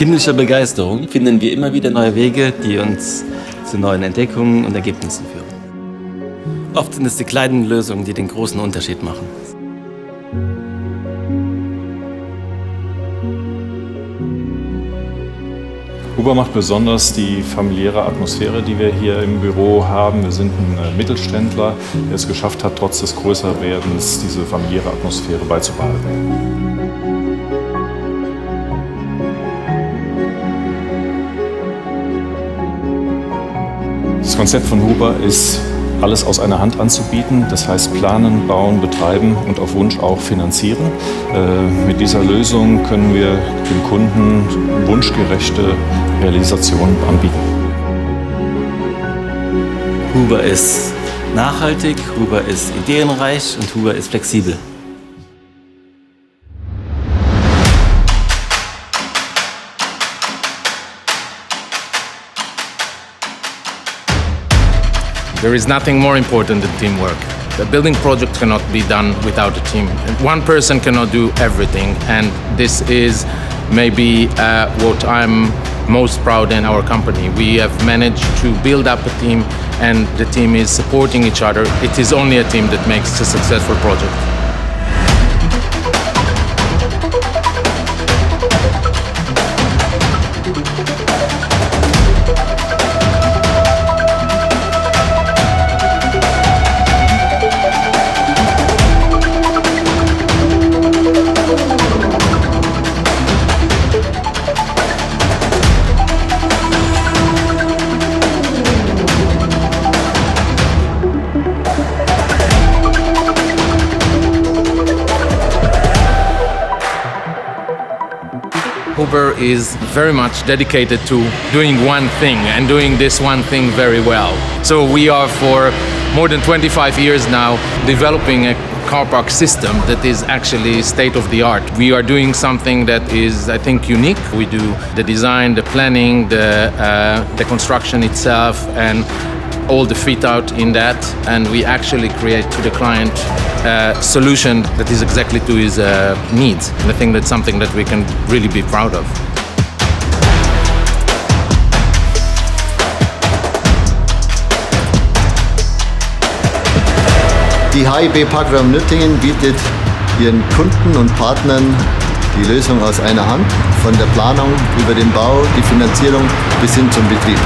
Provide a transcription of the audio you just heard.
kindlicher Begeisterung finden wir immer wieder neue Wege, die uns zu neuen Entdeckungen und Ergebnissen führen. Oft sind es die kleinen Lösungen, die den großen Unterschied machen. Huber macht besonders die familiäre Atmosphäre, die wir hier im Büro haben. Wir sind ein Mittelständler, der es geschafft hat, trotz des Größerwerdens diese familiäre Atmosphäre beizubehalten. Das Konzept von Huber ist, alles aus einer Hand anzubieten, das heißt planen, bauen, betreiben und auf Wunsch auch finanzieren. Mit dieser Lösung können wir dem Kunden wunschgerechte Realisationen anbieten. Huber ist nachhaltig, Huber ist ideenreich und Huber ist flexibel. There is nothing more important than teamwork. The building project cannot be done without a team. One person cannot do everything, and this is maybe what I'm most proud in our company. We have managed to build up a team, and the team is supporting each other. It is only a team that makes a successful project. Huber is very much dedicated to doing one thing and doing this one thing very well. So we are for more than 25 years now developing a car park system that is actually state of the art. We are doing something that is, I think, unique. We do the design, the planning, the construction itself, and all the fit out in that, and we actually create to the client a solution that is exactly to his needs. And I think that's something that we can really be proud of. Die HCPS Parkraum Nürtingen bietet ihren Kunden und Partnern die Lösung aus einer Hand, von der Planung über den Bau, die Finanzierung bis hin zum Betrieb.